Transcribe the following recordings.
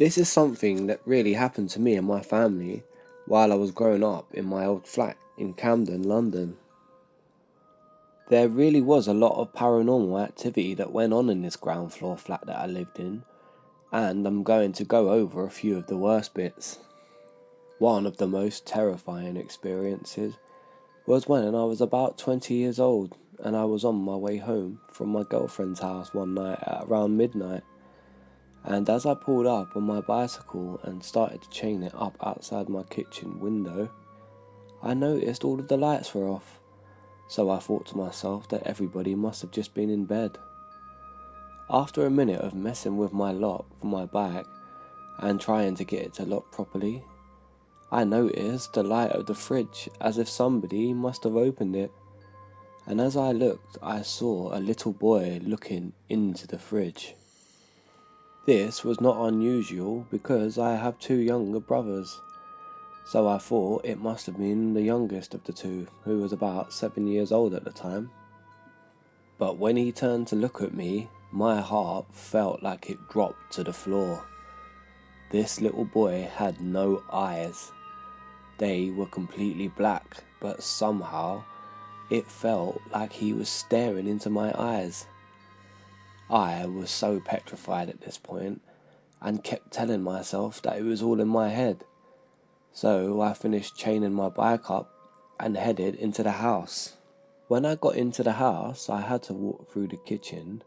This is something that really happened to me and my family while I was growing up in my old flat in Camden, London. There really was a lot of paranormal activity that went on in this ground floor flat that I lived in, and I'm going to go over a few of the worst bits. One of the most terrifying experiences was when I was about 20 years old and I was on my way home from my girlfriend's house one night at around midnight. And as I pulled up on my bicycle and started to chain it up outside my kitchen window, I noticed all of the lights were off. So I thought to myself that everybody must have just been in bed. After a minute of messing with my lock for my bike and trying to get it to lock properly, I noticed the light of the fridge as if somebody must have opened it. And as I looked, I saw a little boy looking into the fridge. This was not unusual because I have two younger brothers, so I thought it must have been the youngest of the two, who was about 7 years old at the time. But when he turned to look at me, my heart felt like it dropped to the floor. This little boy had no eyes. They were completely black, but somehow it felt like he was staring into my eyes. I was so petrified at this point and kept telling myself that it was all in my head. So I finished chaining my bike up and headed into the house. When I got into the house, I had to walk through the kitchen,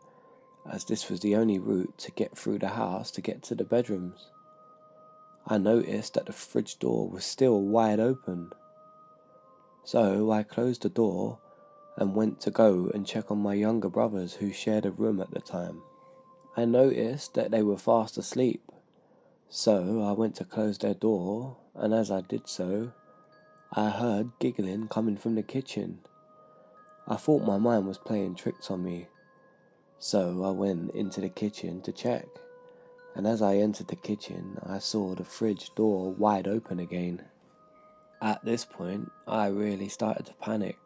as this was the only route to get through the house to get to the bedrooms. I noticed that the fridge door was still wide open. So I closed the door and went to go and check on my younger brothers who shared a room at the time. I noticed that they were fast asleep, so I went to close their door, and as I did so, I heard giggling coming from the kitchen. I thought my mind was playing tricks on me, so I went into the kitchen to check, and as I entered the kitchen, I saw the fridge door wide open again. At this point, I really started to panic,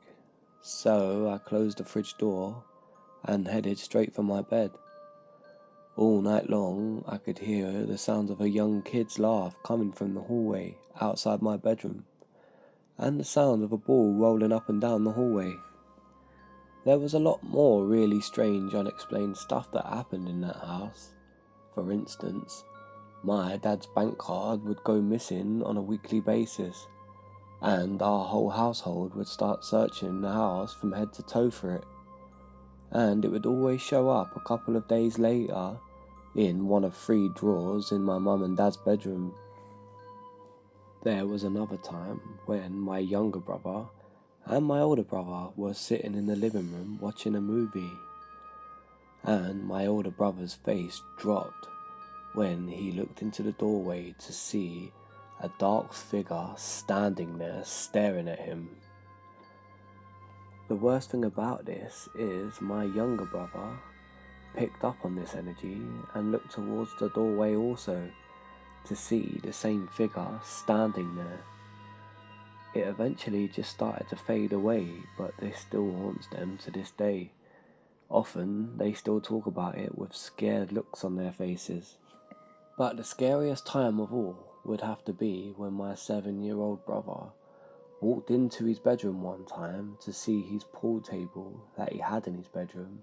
so I closed the fridge door and headed straight for my bed. All night long, I could hear the sounds of a young kid's laugh coming from the hallway outside my bedroom, and the sound of a ball rolling up and down the hallway. There was a lot more really strange, unexplained stuff that happened in that house. For instance, my dad's bank card would go missing on a weekly basis, and our whole household would start searching the house from head to toe for it, and it would always show up a couple of days later in one of 3 drawers in my mum and dad's bedroom. There was another time when my younger brother and my older brother were sitting in the living room watching a movie, and my older brother's face dropped when he looked into the doorway to see a dark figure standing there staring at him. The worst thing about this is my younger brother picked up on this energy and looked towards the doorway also to see the same figure standing there. It eventually just started to fade away, but this still haunts them to this day. Often they still talk about it with scared looks on their faces. But the scariest time of all would have to be when my 7-year-old brother walked into his bedroom one time to see his pool table that he had in his bedroom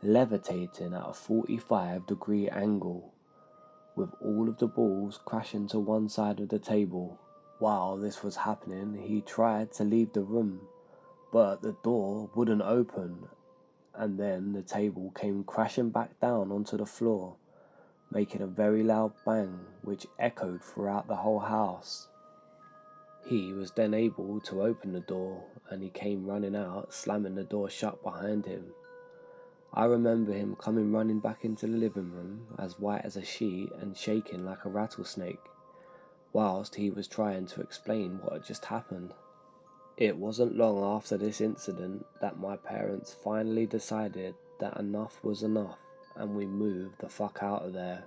levitating at a 45-degree angle, with all of the balls crashing to one side of the table. While this was happening, he tried to leave the room, but the door wouldn't open, and then the table came crashing back down onto the floor, making a very loud bang which echoed throughout the whole house. He was then able to open the door, and he came running out, slamming the door shut behind him. I remember him coming running back into the living room, as white as a sheet and shaking like a rattlesnake, whilst he was trying to explain what had just happened. It wasn't long after this incident that my parents finally decided that enough was enough, and we moved the fuck out of there.